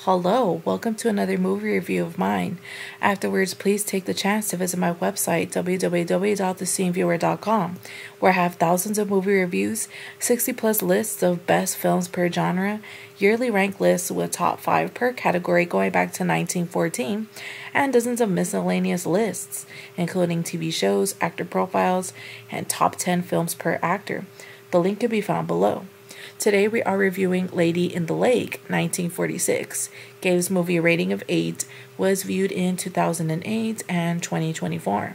Hello, welcome to another movie review of mine. Afterwards, please take the chance to visit my website, www.thesceneviewer.com, where I have thousands of movie reviews, 60 plus lists of best films per genre, yearly rank lists with top 5 per category going back to 1914, and dozens of miscellaneous lists, including TV shows, actor profiles, and top 10 films per actor. The link can be found below. Today we are reviewing Lady in the Lake, 1946. Gave this movie a rating of 8, was viewed in 2008 and 2024.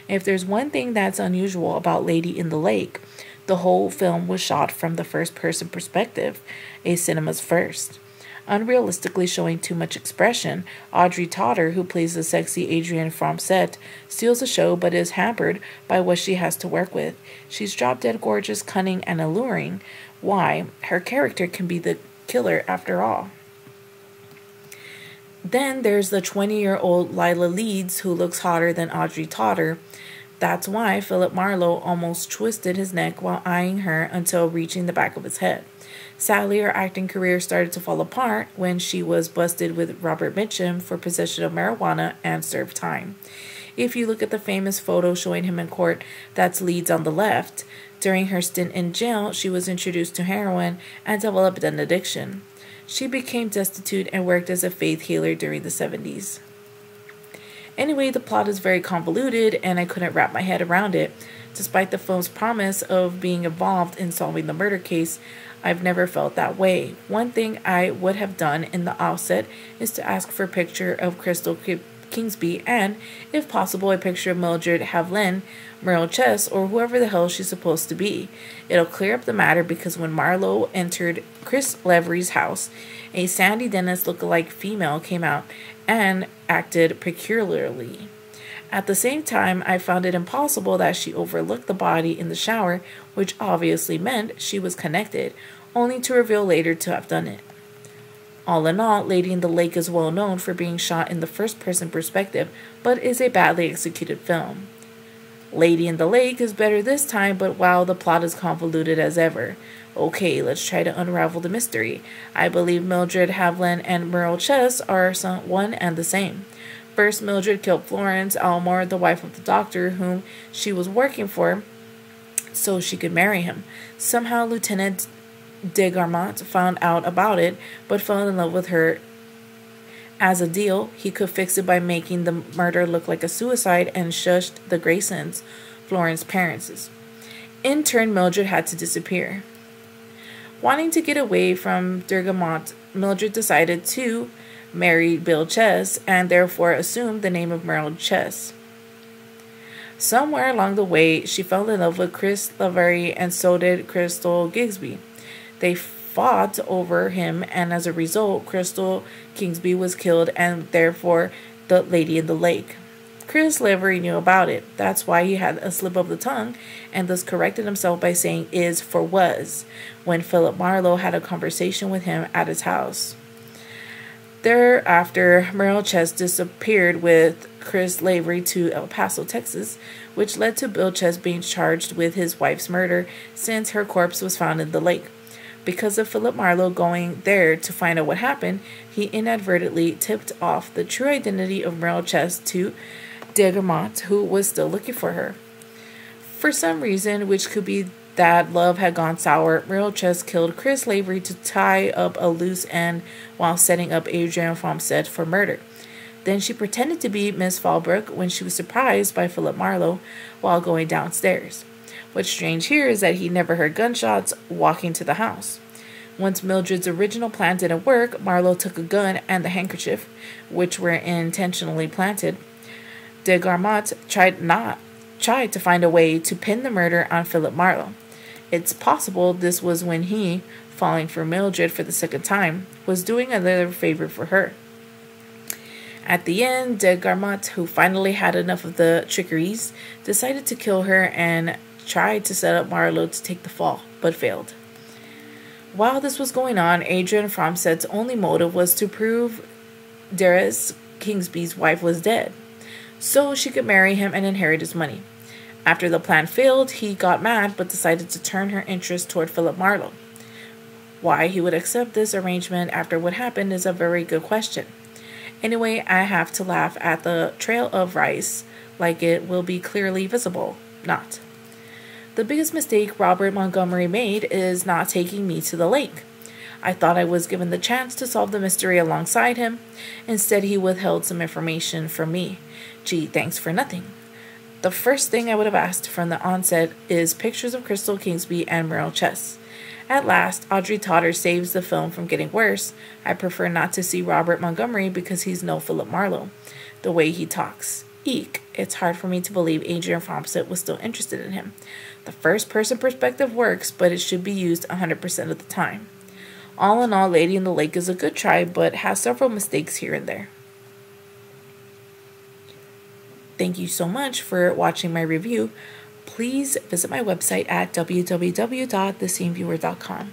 If there's one thing that's unusual about Lady in the Lake, the whole film was shot from the first-person perspective, a cinema's first. Unrealistically showing too much expression, Audrey Totter, who plays the sexy Adrienne Fromset, steals the show but is hampered by what she has to work with. She's drop-dead gorgeous, cunning, and alluring. Why? Her character can be the killer after all. Then there's the 20-year-old Lila Leeds, who looks hotter than Audrey Totter. That's why Philip Marlowe almost twisted his neck while eyeing her until reaching the back of his head. Sadly, her acting career started to fall apart when she was busted with Robert Mitchum for possession of marijuana and served time. If you look at the famous photo showing him in court, that's Leeds on the left. During her stint in jail, she was introduced to heroin and developed an addiction. She became destitute and worked as a faith healer during the 70s. Anyway, the plot is very convoluted and I couldn't wrap my head around it. Despite the film's promise of being involved in solving the murder case, I've never felt that way. One thing I would have done in the outset is to ask for a picture of Crystal Kingsby and, if possible, a picture of Mildred Haviland, Merle Chess, or whoever the hell she's supposed to be. It'll clear up the matter because when Marlowe entered Chris Lavery's house, a Sandy Dennis lookalike female came out and acted peculiarly. At the same time, I found it impossible that she overlooked the body in the shower, which obviously meant she was connected, only to reveal later to have done it. All in all, Lady in the Lake is well known for being shot in the first-person perspective, but is a badly executed film. Lady in the Lake is better this time, but wow, the plot is convoluted as ever. Okay, let's try to unravel the mystery. I believe Mildred Haviland and Merle Chess are one and the same. First, Mildred killed Florence Almore, the wife of the doctor whom she was working for, so she could marry him. Somehow, Lieutenant de Garmont found out about it, but fell in love with her. As a deal, he could fix it by making the murder look like a suicide and shushed the Graysons, Florence's parents. In turn, Mildred had to disappear. Wanting to get away from de Garmont, Mildred decided to marry Bill Chess and therefore assumed the name of Merle Chess. Somewhere along the way, she fell in love with Chris Lavery and so did Crystal Kingsby. They fought over him, and as a result, Crystal Kingsby was killed and therefore the Lady in the Lake. Chris Lavery knew about it. That's why he had a slip of the tongue and thus corrected himself by saying is for was when Philip Marlowe had a conversation with him at his house. Thereafter, Merle Chess disappeared with Chris Lavery to El Paso, Texas, which led to Bill Chess being charged with his wife's murder since her corpse was found in the lake. Because of Philip Marlowe going there to find out what happened, he inadvertently tipped off the true identity of Merle Chess to de Garmont, who was still looking for her. For some reason, which could be that love had gone sour, Merle Chess killed Chris Lavery to tie up a loose end while setting up Adrienne Fromset for murder. Then she pretended to be Miss Fallbrook when she was surprised by Philip Marlowe while going downstairs. What's strange here is that he never heard gunshots walking to the house. Once Mildred's original plan didn't work, Marlowe took a gun and the handkerchief, which were intentionally planted. De Garmont tried to find a way to pin the murder on Philip Marlowe. It's possible this was when he, falling for Mildred for the second time, was doing another favor for her. At the end, de Garmont, who finally had enough of the trickeries, decided to kill her and tried to set up Marlowe to take the fall, but failed. While this was going on, Adrienne Fromset's only motive was to prove Darris Kingsby's wife was dead, so she could marry him and inherit his money. After the plan failed, he got mad but decided to turn her interest toward Philip Marlowe. Why he would accept this arrangement after what happened is a very good question. Anyway, I have to laugh at the trail of rice like it will be clearly visible. Not. The biggest mistake Robert Montgomery made is not taking me to the lake. I thought I was given the chance to solve the mystery alongside him. Instead, he withheld some information from me. Gee, thanks for nothing. The first thing I would have asked from the onset is pictures of Crystal Kingsby and Merle Chess. At last, Audrey Totter saves the film from getting worse. I prefer not to see Robert Montgomery because he's no Philip Marlowe. The way he talks. Eek, it's hard for me to believe Adrian Fromsett was still interested in him. The first-person perspective works, but it should be used 100% of the time. All in all, Lady in the Lake is a good try, but has several mistakes here and there. Thank you so much for watching my review. Please visit my website at www.thesceneviewer.com.